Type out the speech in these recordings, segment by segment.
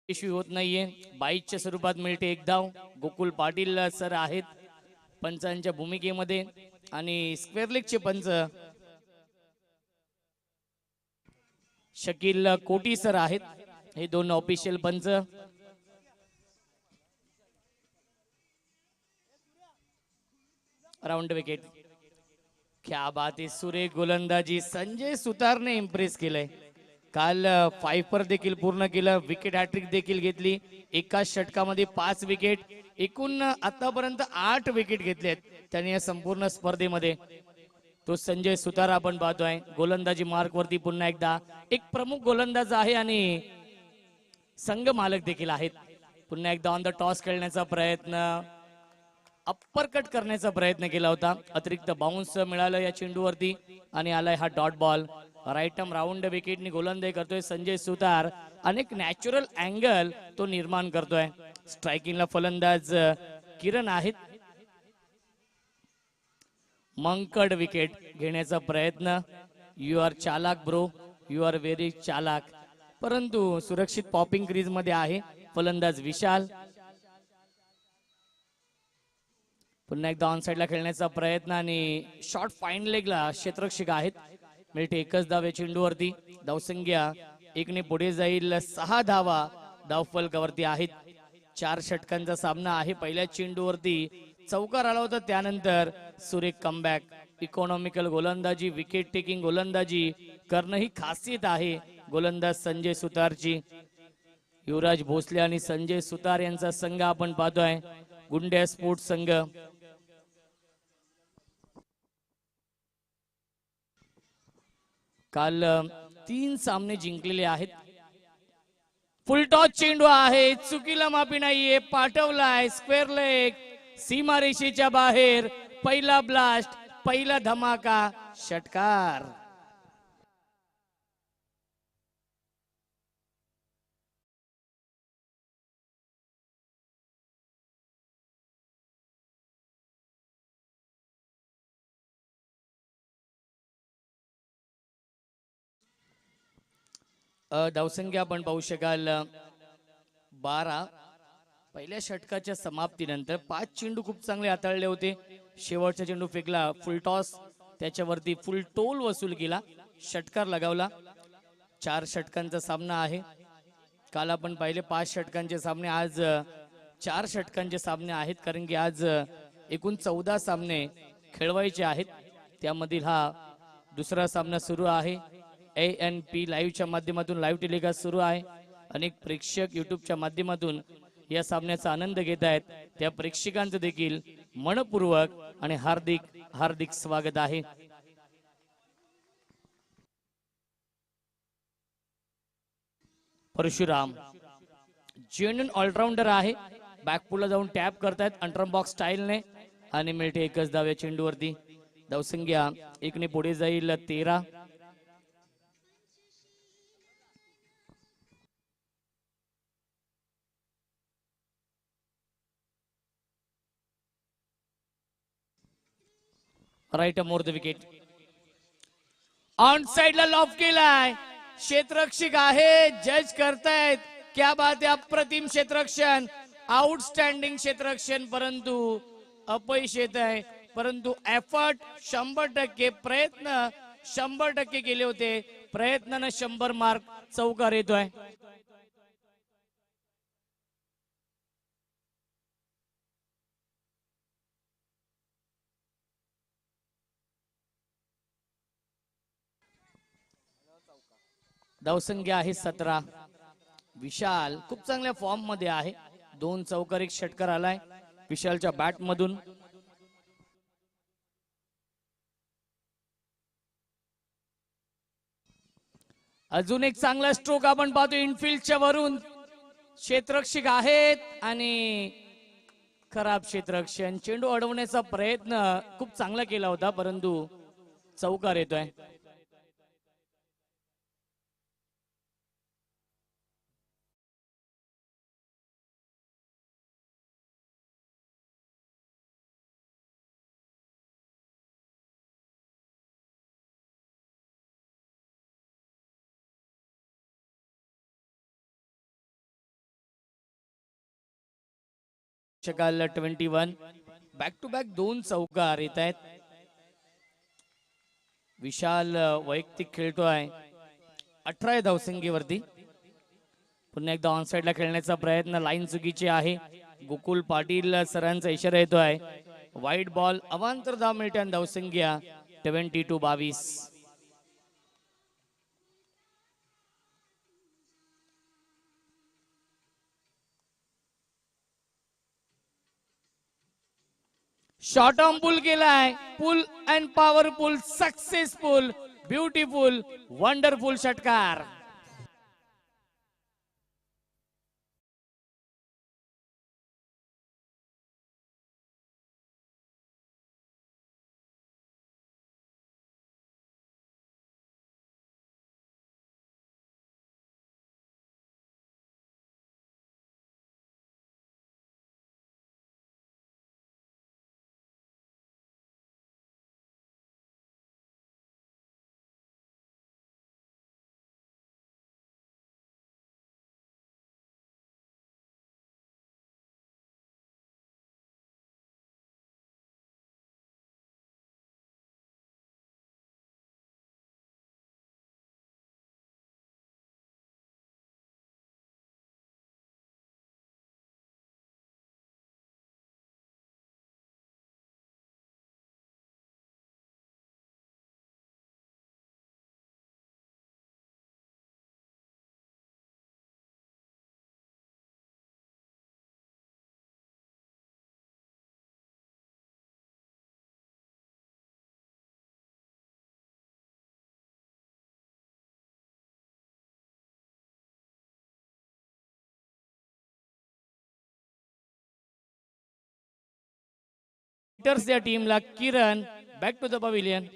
Issue होत नाहीये. बाईकच्या स्वरूपात मिळते एक धाव. गोकुल पाटील सर आहेत पंचांच्या भूमिकेमध्ये आणि स्क्वेअर लेगचे पंच शकील कोटी सर आहेत. हे दोन ऑफिशियल पंच. Round wicket. क्या बात आहे. सुरेख गोलंदाजी संजय सुतारने इम्प्रेस केलंय. काल 5 पर देखील पूर्ण केलं. विकेट हॅट्रिक देखील घेतली. एकाच षटकामध्ये 5 विकेट. एकूण आतापर्यंत 8 विकेट घेतलेत त्यांनी या संपूर्ण स्पर्धेमध्ये. तो संजय सुतार आपण पाहतोय. गोलंदाजी मार्क वरती पुन्हा एकदा एक प्रमुख गोलंदाज आहे आणि संघ मालक देखील आहेत. पुन्हा एकदा ऑन द टॉस खेळण्याचा प्रयत्न, अप्पर कट करण्याचा प्रयत्न केला होता. अतिरिक्त बाउन्स मिळालं या चेंडूवरती आणि आलाय हा dot ball. Right arm round विकेटनी गोलंदाजी करतोय संजय सुतार. अनेक नॅचरल अँगल तो निर्माण करतोय. स्ट्रायकिंगला फलंदाज किरण आहेत. मंकड विकेट घेण्याचा प्रयत्न. यू आर चालाक ब्रो, यू आर व्हेरी चालाक. परंतु सुरक्षित पॉपिंग क्रीज मध्ये आहे फलंदाज विशाल. पुन्हा एकदा ऑन साइडला खेळण्याचा प्रयत्न आणि शॉर्ट फाईन लेगला क्षेत्ररक्षक आहेत. मिळते एकच धाव या चेंडूवरती. धावसंख्या एकने पुढे जाईल. 6 धावा धावफलकावरती आहेत. 4 षटकांचा सामना आहे. पहिल्या चेंडूवरती चौकार आला होता, त्यानंतर सुरेख कमबॅक. इकॉनॉमिकल गोलंदाजी, विकेट टेकिंग गोलंदाजी करणं ही खासियत आहे गोलंदाज संजय सुतारची. युवराज भोसले आणि संजय सुतार यांचा संघ आपण पाहतोय. गुंड्या स्पोर्ट्स संघ. काल 3 सामने जिंकलेले आहेत. फुलटॉस चेंडू आहे. चुकीला माफी नाहीये. पाठवलाय स्क्वेअर लेग. सीमारेषेच्या बाहेर. पहिला ब्लास्ट, पहिला धमाका, षटकार. धावसंख्या आपण पाहू शकाल 12. पहिल्या षटकाच्या समाप्तीनंतर 5 चेंडू खूप चांगले हाताळले होते. शेवटचा चेंडू फेकला फुल टॉस, त्याच्यावरती फुल टोल वसूल केला, षटकार लगावला. 4 षटकांचा सामना आहे. काल आपण पाहिले 5 षटकांचे सामने. आज 4 षटकांचे सामने आहेत, कारण की आज एकूण 14 सामने खेळवायचे आहेत. त्यामधील हा दुसरा सामना सुरू आहे. ANP लाईव्हच्या माध्यमातून लाईव्ह टेलिकास्ट सुरू आहे. अनेक प्रेक्षक युट्यूबच्या माध्यमातून या सामन्याचा आनंद घेत आहेत. त्या प्रेक्षकांचं देखील मनपूर्वक आणि हार्दिक हार्दिक स्वागत आहे. परशुराम जेन्युइन ऑलराऊंडर आहे. बॅकपूलला जाऊन टॅप करतायत अंडरम बॉक्स स्टाईलने आणि मिळते एकच धाव या चेंडूवरती. धावसंख्या एकने पुढे जाईल 13. Right more the wicket. On साइडला लॉफ केलाय. क्षेत्ररक्षक आहे, जज करतायत. क्या बात आहे. अप्रतिम क्षेत्ररक्षण, आउटस्टँडिंग क्षेत्ररक्षण. परंतु अपयश येत आहे. परंतु एफर्ट 100%, प्रयत्न 100% केले होते. प्रयत्नानं 100 मार्क. चौकार येतोय. धावसंख्या आहे 17. विशाल खूप चांगल्या फॉर्म मध्ये आहे. 2 चौकार, 1 षटकार आलाय विशालच्या बॅट मधून. अजून एक चांगला स्ट्रोक आपण पाहतो इनफिल्डच्या वरून. क्षेत्ररक्षक आहेत आणि खराब क्षेत्ररक्षण. चेंडू अडवण्याचा प्रयत्न खूप चांगला केला होता, परंतु चौकार येतोय. शकाल 21. बॅक टू बॅक 2 चौकार येत आहेत. विशाल वैयक्तिक खेळतोय 18 धावसंख्येवरती. पुन्हा एकदा ऑन साइडला खेळण्याचा प्रयत्न, लाईन चुकीची आहे. गोकुल पाटील सरांचा इशारा येतोय. वाईट बॉल, अवांतर धाव मिळते आणि धावसंख्या 22. शॉर्ट ऑन पुल केलाय. Pull and powerful, successful, beautiful, wonderful षटकार. या टीमला Kiran back to the pavilion.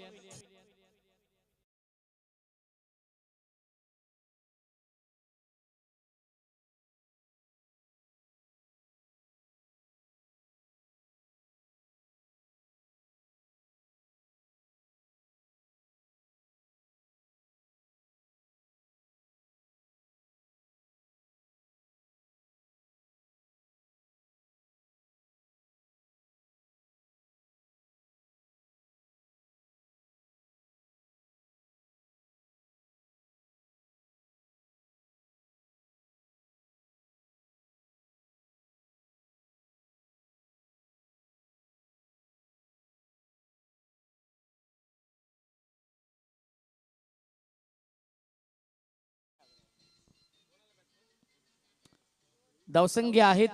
धावसंख्या आहे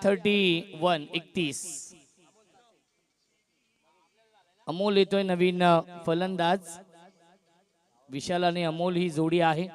31. अमोल येतोय नवीन फलंदाज. विशाल आणि अमोल ही जोडी आहे.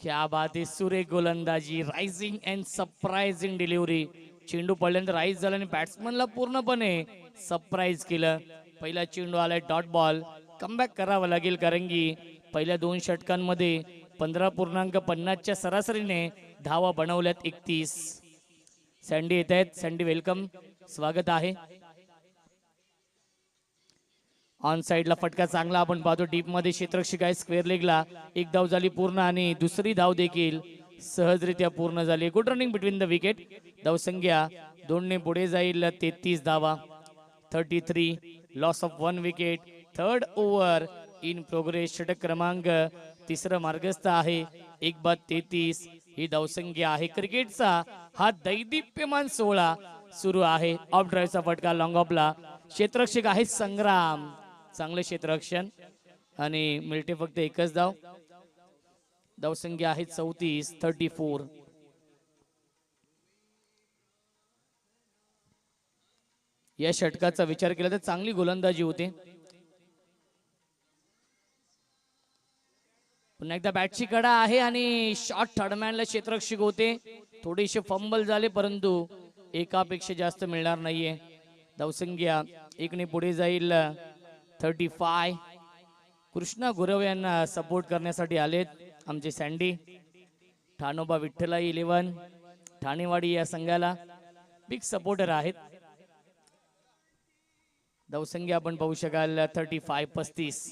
क्या बात आहे, सुरेख गोलंदाजी, रायझिंग अँड सरप्राइझिंग डिलिव्हरी. चेंडू पडल्यानंतर राईज झाला आणि बॅट्समनला पूर्णपणे सरप्राईज केलं. पहिला चेंडू आलाय डॉट बॉल. कमबॅक करावं लागेल कारण की पहिल्या 2 षटकांमध्ये 15.50च्या सरासरीने धावा बनवल्यात 31. सँडी येत आहेत. सँडी वेलकम, स्वागत आहे. ऑन साइडला फटका चांगला आपण पाहतो. डीप मध्ये क्षेत्ररक्षक आहे. स्क्वेअर लेगला 1 धाव झाली पूर्ण आणि दुसरी धाव देखील सहजरित्या पूर्ण झाली. Good running between the wicket. धावसंख्या 2 ने पुढे जाईल. 33 धावा. 33. Loss of 1 wicket. Third over in progress. षटक क्रमांक 3 मार्गस्थ आहे. 1 बाद 33 ही धावसंख्या आहे. क्रिकेटचा हा दैदिप्यमान सोहळा सुरू आहे. ऑफ ड्राईव्हचा फटका लॉंग ऑफला. क्षेत्ररक्षक आहे संग्राम. चांगले क्षेत्ररक्षण आणि मिळते फक्त 1च धाव. धावसंख्या आहे 34. या षटकाचा विचार केला तर चांगली गोलंदाजी होते. पुन्हा एकदा बॅटची कडा आहे आणि शॉट थर्डमॅनला क्षेत्ररक्षक होते. थोडेसे फंबल झाले परंतु एकापेक्षा जास्त मिळणार नाहीये. धावसंख्या 1 ने पुढे जाईल. 35. कृष्णा गुरव यांना सपोर्ट करण्यासाठी आलेत आमचे सँडी. ठाणोबा विठ्ठलाई 11 ठाणेवाडी या संघाला बिग सपोर्टर आहेत. धावसंख्या आपण पाहू शकाल 35.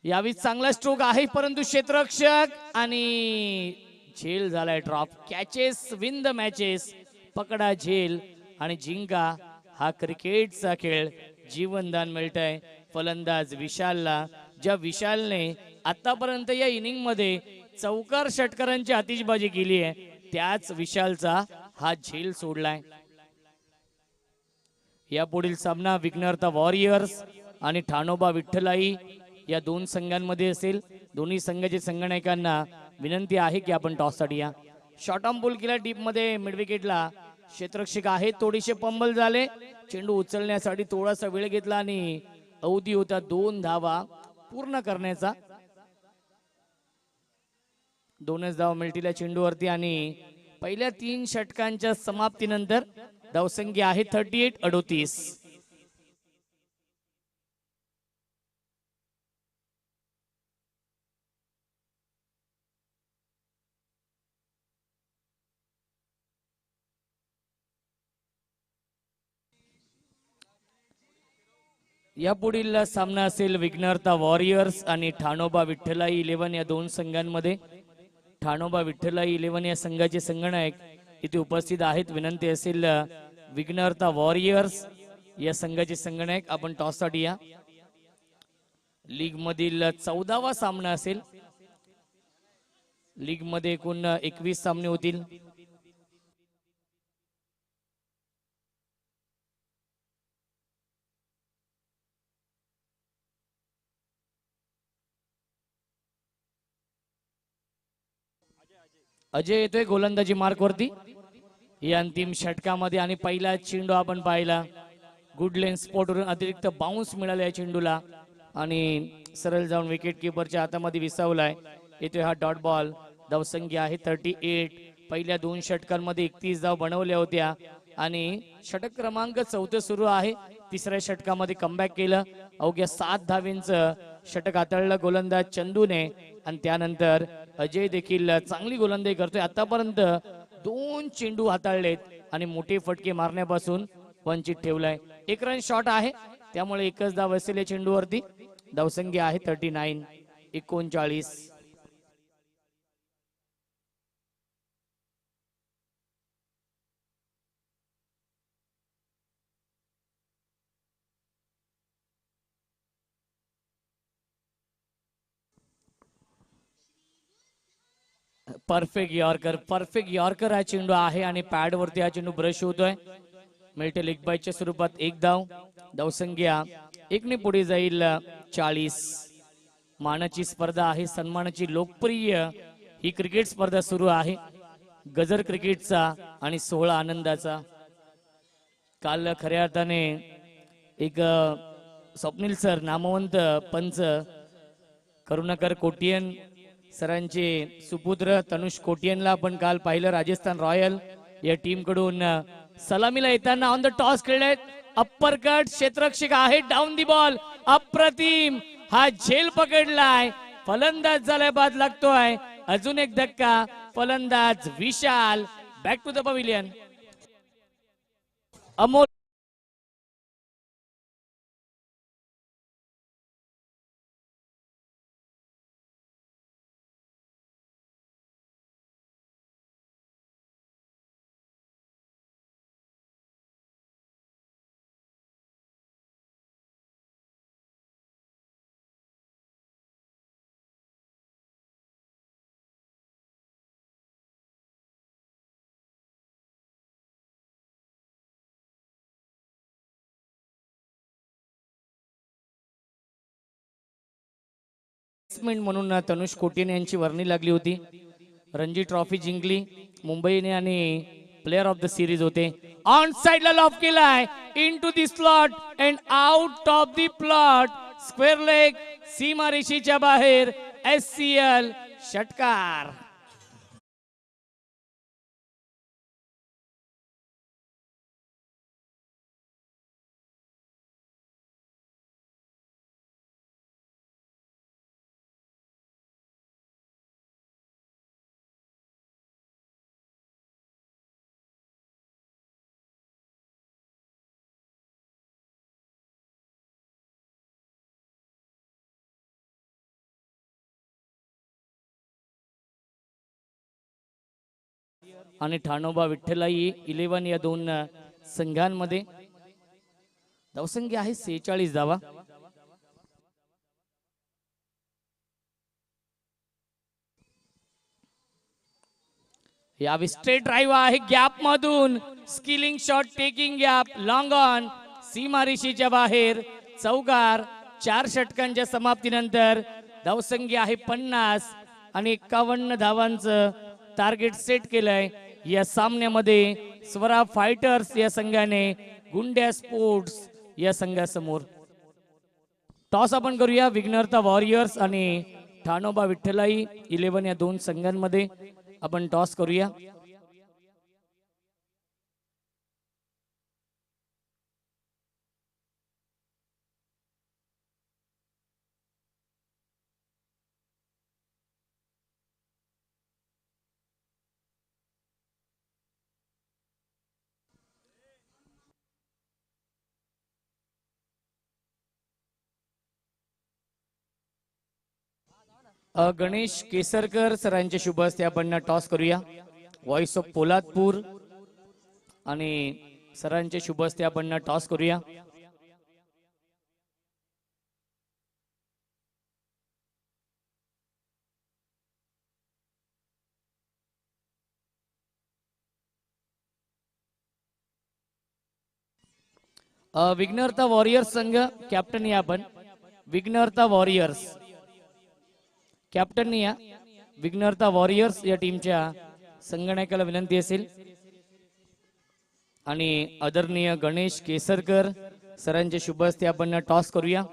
यावेळी चांगला स्ट्रोक आहे परंतु क्षेत्ररक्षक आणि झेल झालाय drop. Catches win the matches. पकडा झेल आणि जिंका. हा क्रिकेटचा खेळ. जीवनदान मिळतंय फलंदाज विशालला, ज्या विशालने आतापर्यंत या इनिंग मध्ये चौकार षटकारांची आतिषबाजी केली आहे, त्याच विशालचा हा झेल सोडलाय. या पुढील सामना विघ्नहर्ता वॉरियर्स आणि ठाणोबा विठ्ठलाई या दोन संघांमध्ये असेल. दोन्ही संघाचे संघनायकांना विनंती आहे की आपण टॉससाठी या. शॉर्ट ऑन बॉल केला डीप मध्ये मिड विकेटला. क्षेत्ररक्षक आहे थोडेसे पंबल झाले. चेंडू उचलण्यासाठी थोडासा वेळ घेतला आणि अवधी होता 2 धावा पूर्ण करण्याचा. 2च धावा मिळतील चेंडूवरती आणि पहिल्या 3 षटकांच्या समाप्तीनंतर धावसंख्या आहे 38-38. या पुढील सामना असेल विघ्नहर्ता वॉरियर्स आणि ठाणोबा विठ्ठलाई 11 या दोन संघांमध्ये. ठाणोबा विठ्ठलाई 11 या संघाचे संघनायक इथे उपस्थित आहेत. विनंती असेल विघ्नहर्ता वॉरियर्स या संघाचे संघनायक आपण टॉससाठी या. लीग मधील 14वा सामना असेल. लीग मध्ये एकूण 21 सामने होतील. अजय येतोय गोलंदाजी मार्क वरती या अंतिम षटकामध्ये आणि पहिला चेंडू आपण पाहिला. गुड लेन स्पॉट वरून अतिरिक्त बाउन्स मिळाला या चेंडूला आणि सरळ जाऊन विकेट किपरच्या हातामध्ये विसावलाय. येतोय हा डॉट बॉल. धावसंख्या आहे 38. पहिल्या 2 षटकांमध्ये 31 धाव बनवल्या होत्या आणि षटक क्रमांक 4 सुरू आहे. तिसऱ्या षटकामध्ये कमबॅक केलं. अवघ्या 7 धावेंचं षटक हाताळलं गोलंदाज चंदूने आणि त्यानंतर अजय देखील चांगली गोलंदाजी करतोय. आतापर्यंत 2 चेंडू हाताळलेत आणि मोठे फटके मारण्यापासून वंचित ठेवलाय. 1 रन शॉट आहे त्यामुळे एकच धाव असेल या चेंडूवरती. धावसंख्या आहे 39-39. परफेक्ट यॉर्कर हा चेंडू आहे आणि पॅड वरती हा चेंडू ब्रश होतोय. मिळते लेग बायच्या स्वरूपात 1 धाव. धावसंख्या 1 ने पुढे जाईल 40. मानाची स्पर्धा आहे. सन्मानाची लोकप्रिय ही क्रिकेट स्पर्धा सुरू आहे. गजर क्रिकेटचा आणि 16 आनंदाचा. काल खऱ्या अर्थाने एक स्वप्नील सर नामवंत पंच करुणाकर कोटियन सरांचे सुपुत्र तनुष कोटियनला आपण काल पाहिलं. राजस्थान रॉयल या टीम कडून सलामीला येताना ऑन द टॉस खेळलेत. Upper cut. क्षेत्ररक्षक आहे डाऊन दी बॉल. अप्रतिम हा झेल पकडलाय. फलंदाज झाल्या बाद लागतोय. अजून एक धक्का. फलंदाज Vishal back to the pavilion. Amol म्हणून तनुष कोटियन यांची वर्णी लागली होती. रणजी ट्रॉफी जिंकली मुंबईने आणि प्लेअर ऑफ द सिरीज होते. ऑन साइडला लॉफ केलाय. Into the slot and out of the plot. Square leg सीमारेषेच्या बाहेर. SCL षटकार. आणि ठाणोबा विठ्ठलाई 11 या दोन संघांमध्ये धावसंख्या आहे 46 धावा. यावी स्ट्रेट ड्राईव्ह आहे गॅप मधून, skilling shot taking gap long on, सीमारेषेच्या बाहेर चौकार. 4 षटकांच्या समाप्तीनंतर धावसंख्या आहे 50 आणि 51 धावांचं टार्गेट सेट केलंय. या सामन्यामध्ये स्वरा फायटर्स या संघाने गुंड्या स्पोर्ट्स या संघासमोर. टॉस आपण करूया विघ्नहर्ता वॉरियर्स आणि ठाणोबा विठ्ठलाई 11 या दोन संघांमध्ये आपण टॉस करूया. गणेश केसरकर सरांच्या शुभ हस्ते आपण टॉस करूया. व्हॉइस ऑफ पोलादपूर आणि सरांच्या शुभ हस्ते आपण टॉस करूया. विघ्नहर्ता वॉरियर्स संघ कॅप्टन या आपण. विघ्नहर्ता वॉरियर्स कॅप्टन या विघ्नहर्ता वॉरियर्स या टीमच्या संगणकाला विनंती असेल आणि आदरणीय गणेश केसरकर सरांच्या शुभ हस्ते आपण टॉस करूया.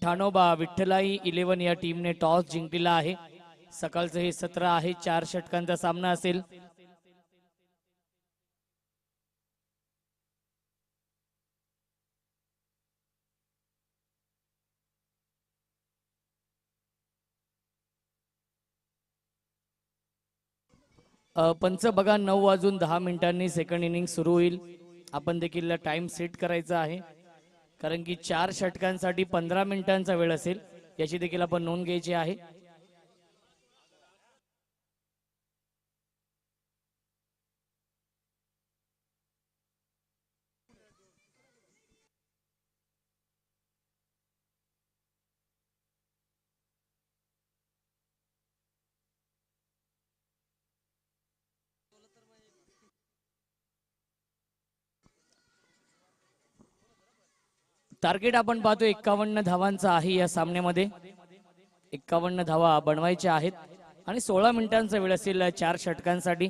ठाणोबा विठ्ठलाई 11 या टीमने टॉस जिंकलेला आहे. सकाळचं हे सत्र आहे. 4 षटकांचा सामना असेल. पंच बघा 9:10 सेकंड इनिंग सुरू होईल. आपण देखील टाइम सेट करायचा आहे कारण की 4 षटकांसाठी 15 मिनिटांचा वेळ असेल. याची देखील आपण नोंद घ्यायची आहे. टार्गेट आपण पाहतो 51 धावांचा आहे या सामन्यामध्ये. 51 धावा बनवायच्या आहेत आणि 16 मिनिटांचा वेळ असेल 4 षटकांसाठी.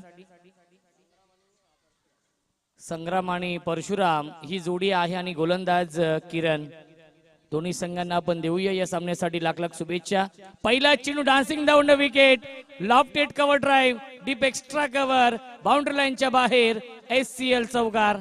संग्राम आणि परशुराम ही जोडी आहे आणि गोलंदाज किरण. दोन्ही संघांना आपण देऊया या सामन्यासाठी लाख लाख शुभेच्छा. पहिला चेंडू dancing down the wicket, lofted cover drive, deep extra cover, boundary लाईनच्या बाहेर, SCL चौकार.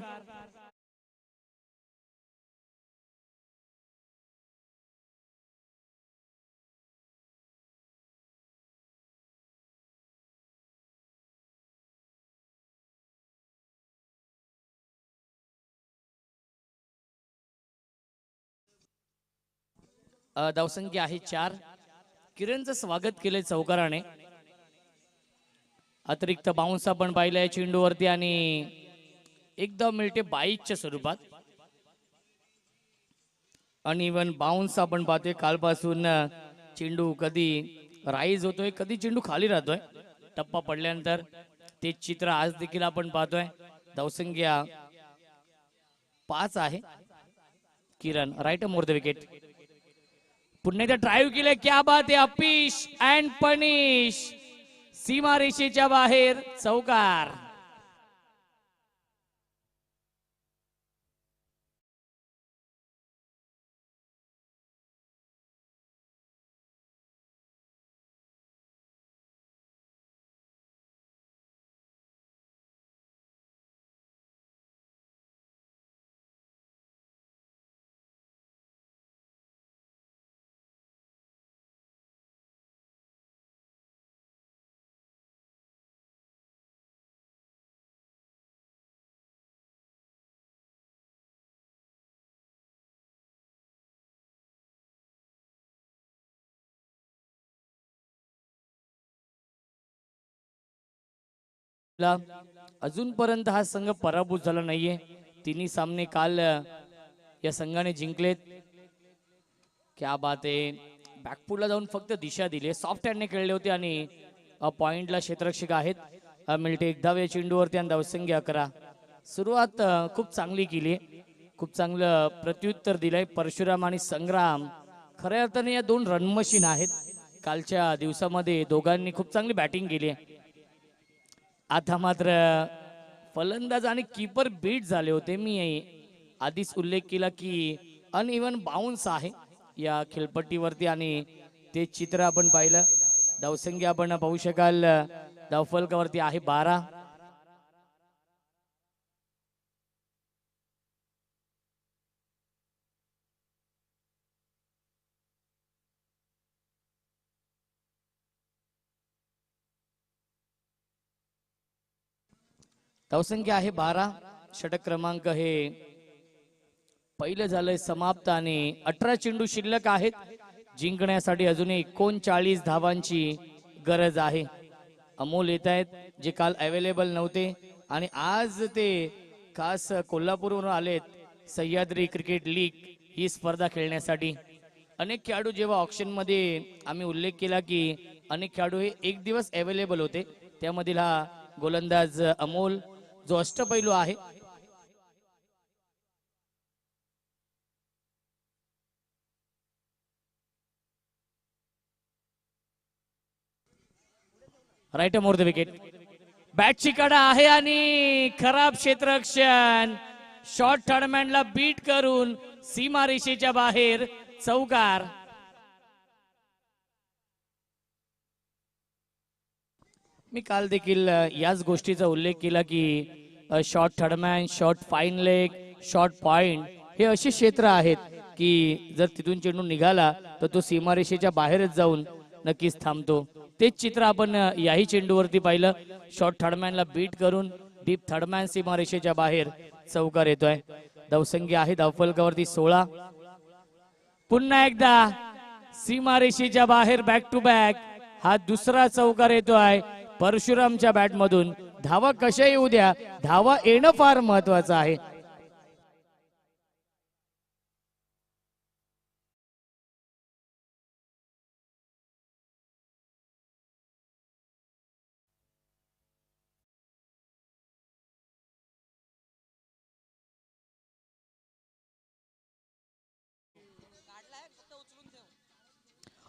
धावसंख्या आहे 4. किरणचं स्वागत केलंय चौकाराने. अतिरिक्त बाउन्स आपण पाहिलाय चेंडूवरती आणि एकदम मिळते बाईकच्या स्वरूपात. अनइव्हन बाउन्स आपण पाहतोय. कालपासून चेंडू कधी राईज होतोय कधी चेंडू खाली राहतोय टप्पा पडल्यानंतर. ते चित्र आज देखील आपण पाहतोय. धावसंख्या 5 आहे. किरण राईट मोर द विकेट. पुन्हा एकदा ड्राईव्ह केलं. क्या बात आहे. अपिश अँड पनिश, सीमारेषेच्या बाहेर चौकार. ला अजूनपर्यंत हा संघ पराभूत झाला नाहीये. तिन्ही सामने काल या संघाने जिंकलेत. क्या बात आहे. बॅकफुटला जाऊन फक्त दिशा दिली. सॉफ्ट हँडने खेळले होते आणि पॉइंटला क्षेत्ररक्षक आहेत. मिळते 11व्या चेंडूवरती आणि धावसंख्य 11. सुरुवात खूप चांगली केली. खूप चांगलं प्रत्युत्तर दिलंय परशुराम आणि संग्राम. खऱ्या अर्थाने या दोन रन मशीन आहेत. कालच्या दिवसामध्ये दोघांनी खूप चांगली बॅटिंग केली आहे. आता मात्र फलंदाज आणि कीपर बीट झाले होते. मी आधीच उल्लेख केला की अनइव्हन बाउन्स आहे या खेळपट्टीवरती आणि ते चित्र आपण पाहिलं. धावसंख्या आपण पाहू शकाल धावफलकावरती आहे 12. धावसंख्या आहे 12. षटक क्रमांक हे पहिलं झालंय समाप्त आणि 18 चेंडू शिल्लक आहेत. जिंकण्यासाठी अजूनही 39 धावांची गरज आहे. अमोल येत आहेत जे काल अवेलेबल नव्हते आणि आज ते खास कोल्हापूरवरून आलेत सह्याद्री क्रिकेट लीग ही स्पर्धा खेळण्यासाठी. अनेक खेळाडू जेव्हा ऑप्शन मध्ये आम्ही उल्लेख केला की अनेक खेळाडू हे एक दिवस अवेलेबल होते, त्यामधील हा गोलंदाज अमोल जो अष्टपैलू आहे. Right more the wicket. बॅटची कडा आहे आणि खराब क्षेत्ररक्षण. शॉर्ट थर्डमॅनला बीट करून सीमारेषेच्या बाहेर चौकार. मी काल देखील याच गोष्टीचा उल्लेख केला की short third man, short fine leg, short point हे असे क्षेत्र आहेत की जर तिथून चेंडू निघाला तर तो सीमारेषेच्या बाहेरच जाऊन नक्कीच थांबतो. तेच चित्र आपण याही चेंडूवरती पाहिलं. शॉर्ट थर्डमॅनला बीट करून डीप थर्डमॅन सीमारेषेच्या बाहेर चौकार येतोय. धावसंख्या आहे धावफलकावरती 16. पुन्हा एकदा सीमारेषेच्या बाहेर बॅक टू बॅक हा दुसरा चौकार येतोय परशुरामच्या बॅट मधून. धावा कशा येऊ द्या, धावा येणं फार महत्वाचं आहे.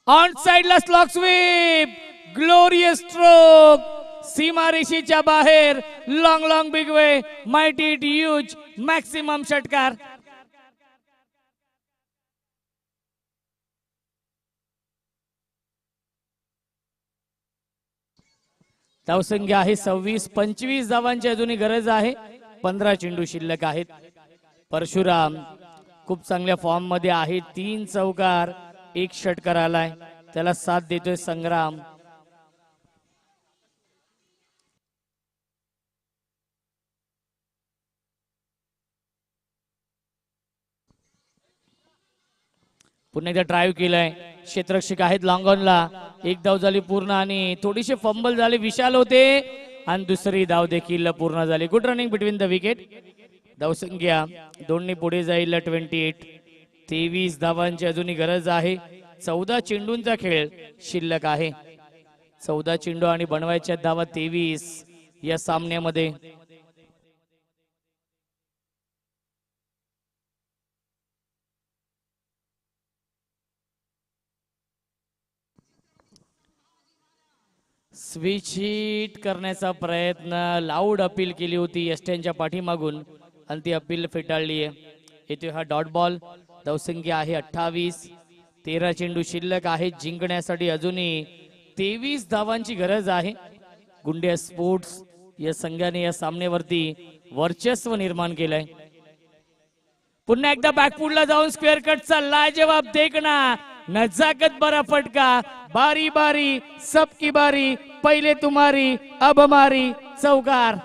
ऑन साइडला स्लॉक स्वीप, ग्लोरियस स्ट्रोक, सीमारेषेच्या बाहेर, long long big way, mighty it huge, maximum षटकार. धावसंख्या आहे 26. 25 धावांची अजूनही गरज आहे. 15 चेंडू शिल्लक आहेत. परशुराम खूप चांगल्या फॉर्म मध्ये आहे. 3 चौकार, 1 षटकार आलाय. त्याला साथ देतोय संग्राम. पुन्हा एकदा ड्राईव्ह केलाय. क्षेत्ररक्षक आहेत लॉंगॉनला. एक धाव झाली पूर्ण आणि थोडीशी फंबल झाली, विशाल होते आणि दुसरी धाव देखील पूर्ण झाली. Good running between the wicket. धावसंख्या 2 पुढे जाईल 28. 23 धावांची अजूनही गरज आहे. 14 चेंडूंचा खेळ शिल्लक आहे. 14 चेंडू आणि बनवायच्या धावा 23 या सामन्यामध्ये. स्विच हिट करण्याचा प्रयत्न, लाऊड अपील केली होती एस्टेनच्या पाठीमागून आणि ती अपील फेटाळली आहे. येथे हा डॉट बॉल. धावसंख्या आहे 28. 13 चेंडू शिल्लक आहे. जिंकण्यासाठी अजूनही 23 धावांची गरज आहे. गुंडिया स्पोर्ट्स या संघाने या सामन्यावरती वर्चस्व निर्माण केलंय. पुन्हा एकदा बॅकफुटला जाऊन स्क्वेअर कटचा लाजवाब देखना, नजाकत बरा फटका. बारी बारी सबकी बारी, पहिले तुम्हारी अब हमारी, चौकार.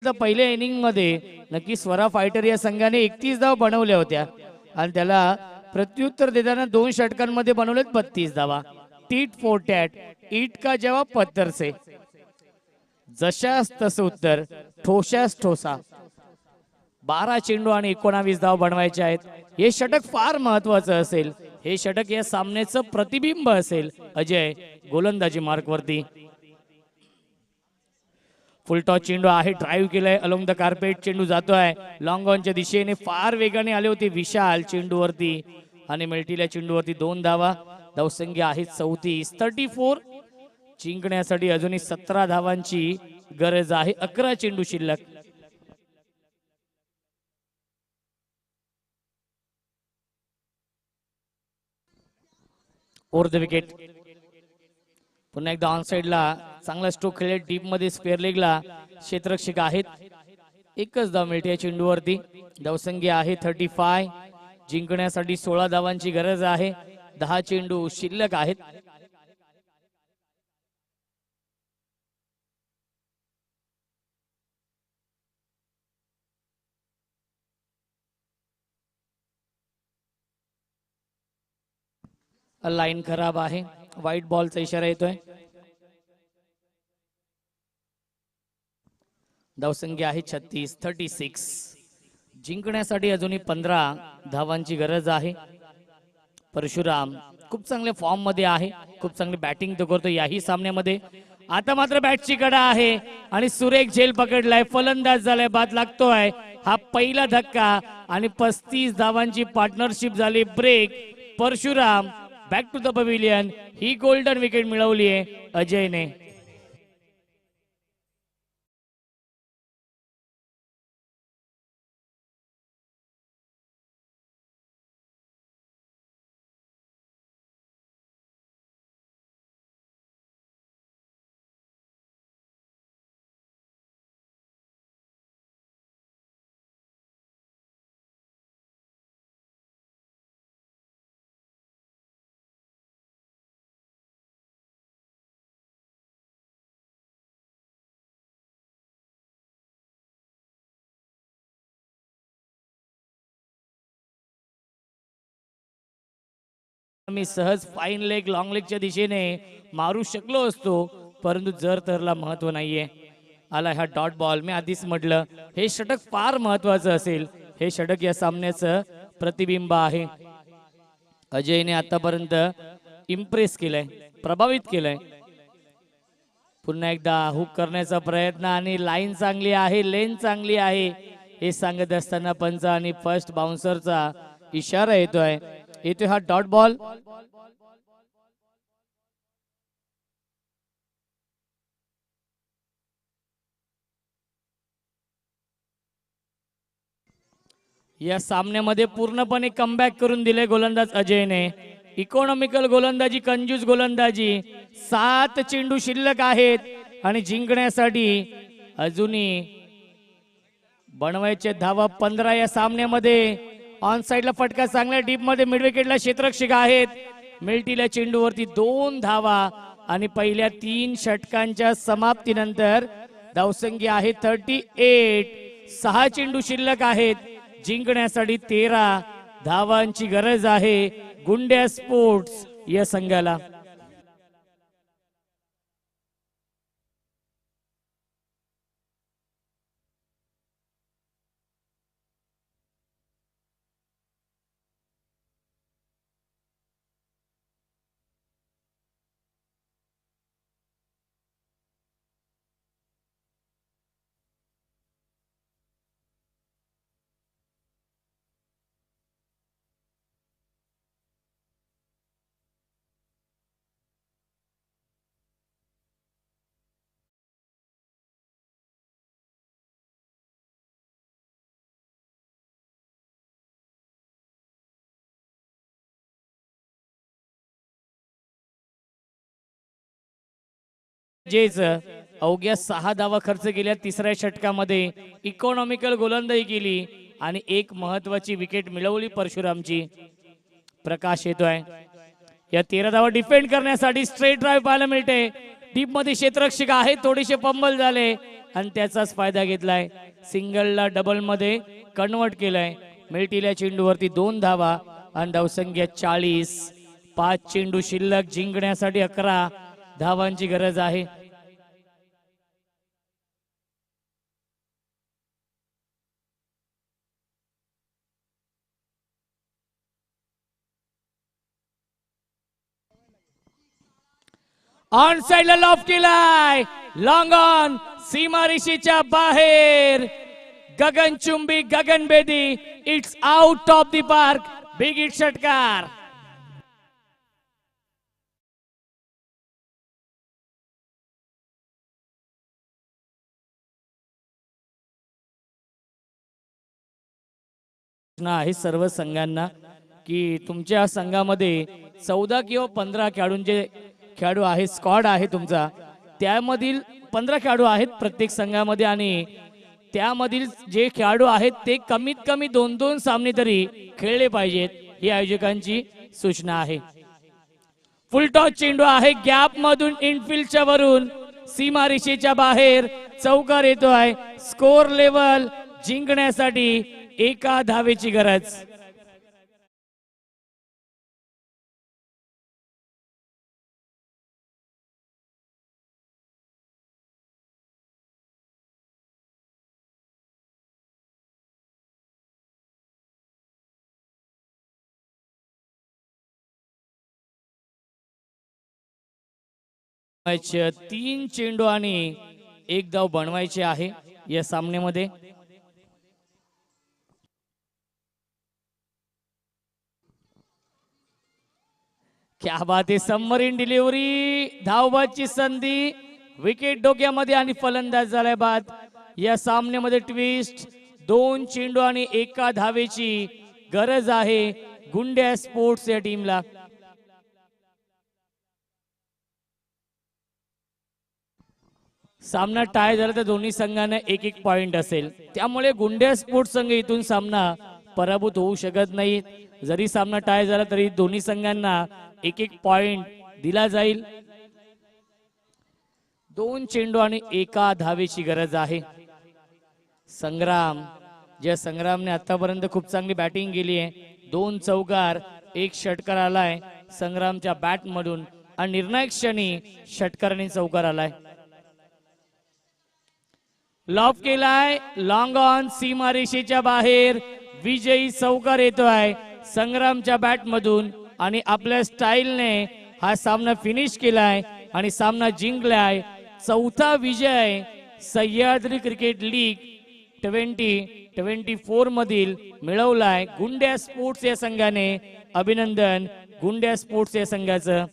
बघितलं पहिल्या इनिंग मध्ये नक्की स्वरा फायटर या संघाने 31 धावा बनवल्या होत्या आणि त्याला प्रत्युत्तर देताना 2 षटकांमध्ये बनवलेत 32 धावा. टीट फॉर टॅट, ईट का जवाब पत्थर से. जशास तसं उत्तर, ठोशास ठोसा. 12 चेंडू आणि 19 धाव बनवायचे आहेत. हे षटक फार महत्वाचं असेल. हे षटक या सामन्याचं प्रतिबिंब असेल. अजय गोलंदाजी मार्क वरती. फुल टॉस चेंडू आहे, ड्राईव्ह केलाय अलोंग द कार्पेट. चेंडू जातोय लॉंग ऑनच्या दिशेने. फार वेगाने आले होते विशाल चेंडूवरती आणि मिल्टील्या चेंडूवरती 2 धावा. धावसंख्या आहे 34, 34. जिंकण्यासाठी अजूनही 17 धावांची गरज आहे. 11 चेंडू शिल्लक. Over the wicket. पुन्हा एकदा ऑन साइडला चांगला स्ट्रोक खेळले. डीप मध्ये स्क्वेअर लेगला क्षेत्ररक्षक आहेत. एकच धाव मिळते या चेंडूवरती. धावसंख्या आहे 35. जिंकण्यासाठी 16 धावांची गरज आहे. 10 चेंडू शिल्लक आहेत. लाईन खराब आहे. व्हाईट बॉलचा इशारा येतोय. धावसंख्या आहे 36, 36. जिंकण्यासाठी अजूनही 15 धावांची गरज आहे. परशुराम खूप चांगल्या फॉर्म मध्ये आहे. खूप चांगली बॅटिंग तो करतो याही सामन्यामध्ये. आता मात्र बॅटची कडा आहे आणि सुरेख झेल पकडलाय. फलंदाज झालाय, बाद लागतोय. हा पहिला धक्का आणि 35 धावांची पार्टनरशिप झाली. Break. Parshuram back to the pavilion. ही गोल्डन विकेट मिळवली आहे अजयने. मी सहज फाईन लेग लॉंग लेगच्या दिशेने मारू शकलो असतो, परंतु जर तरला महत्व नाहीये. आला हा डॉट बॉल. मी आधीच म्हटलं हे षटक फार महत्वाचं असेल. हे षटक या सामन्याचं प्रतिबिंब आहे. अजयने आतापर्यंत इम्प्रेस केलंय, प्रभावित केलंय. पुन्हा एकदा हुक करण्याचा प्रयत्न आणि लाईन चांगली आहे, लेन चांगली आहे हे सांगत असताना पंच आणि फर्स्ट बाउन्सरचा इशारा येतोय. येतोय हा डॉट बॉल. या सामन्यामध्ये पूर्णपणे कमबॅक करून दिले गोलंदाज अजयने. इकॉनॉमिकल गोलंदाजी, कंजूस गोलंदाजी. 7 चेंडू शिल्लक आहेत आणि जिंकण्यासाठी अजूनही बनवायचे धावा 15 या सामन्यामध्ये. ऑन साइडला फटका चांगला. डीप मध्ये मिड विकेटला क्षेत्ररक्षक आहेत. मिल्टील्या चेंडूवरती 2 धावा आणि पहिल्या 3 षटकांच्या समाप्तीनंतर धावसंख्या आहे 38. 6 चेंडू शिल्लक आहेत. जिंकण्यासाठी 13 धावांची गरज आहे गुंड्या स्पोर्ट्स या संघाला. जेच अवघ्या 6 धावा खर्च केल्या तिसऱ्या षटकामध्ये. इकॉनॉमिकल गोलंदाजी केली आणि एक महत्वाची विकेट मिळवली परशुरामची. प्रकाश येतोय. या 13 धावा डिफेंड करण्यासाठी स्ट्रेट ड्राइव्ह पाहायला मिळते. डीप मध्ये क्षेत्ररक्षक आहे, थोडेसे पंबल झाले आणि त्याचाच फायदा घेतलाय. सिंगलला डबल मध्ये कन्वर्ट केलाय. मिळतील्या चेंडूवरती 2 धावा आणि धावसंख्या 40. 5 चेंडू शिल्लक, जिंकण्यासाठी 11 धावांची गरज आहे. ऑन साइडला लॉफ केलाय, लॉंग ऑन, सीमारेषेच्या बाहेर. गगनचुंबी, गगनभेदी, it's out of the park. Big hit षटकार. आहे सर्व संघांना की तुमच्या संघामध्ये 14 किंवा 15 खेळाडू आहे, स्क्वॉड आहे तुमचा, त्यामधील 15 खेळाडू आहेत प्रत्येक संघामध्ये आणि त्यामधील जे खेळाडू आहेत ते कमीत कमी 2-2 सामने तरी खेळले पाहिजेत, ही आयोजकांची सूचना आहे. फुल टॉस चेंडू आहे, गॅप मधून इनफिल्डच्या वरून सीमारेषेच्या बाहेर चौकार येतोय. स्कोर लेवल जिंकण्यासाठी 1 धावेची गरज. मॅच 3 चेंडू आणि 1 धाव बनवायचे आहे या सामन्यामध्ये. क्या बात आहे, सबमरीन डिलिव्हरी, धावबाची संधी, विकेट डोक्यामध्ये आणि फलंदाज झालाय बाद. या सामन्यामध्ये ट्विस्ट, 2 चेंडू आणि 1 धावेची गरज आहे गुंड्या स्पोर्ट्स या टीमला. सामना टाय झाला तर दोन्ही संघांना 1-1 पॉइंट असेल, त्यामुळे गुंड्या स्पोर्ट्स संघ इथून सामना पराभूत होऊ शकत नाही. जरी सामना टाय झाला तरी दोन्ही संघांना 1-1 पॉइंट दिला जाईल. 2 चेंडू आणि 1 धावेची गरज आहे. संग्राम, ज्या संग्रामने आतापर्यंत खूप चांगली बॅटिंग केली आहे, 2 चौकार 1 षटकार आलाय संग्रामच्या बॅट मधून आणि निर्णायक क्षणी षटकाराने चौकार आलाय. लॉफ केलाय, लॉंग ऑन, सीमारेषेच्या बाहेर विजयी चौकार येतोय संग्रामच्या बॅट मधून आणि आपल्या स्टाईलने हा सामना फिनिश केलाय आणि सामना जिंकलाय. 4था विजय सह्याद्री क्रिकेट लीग 2024 मधील मिळवलाय गुंड्या स्पोर्ट्स या संघाने. अभिनंदन गुंड्या स्पोर्ट्स या संघाचं.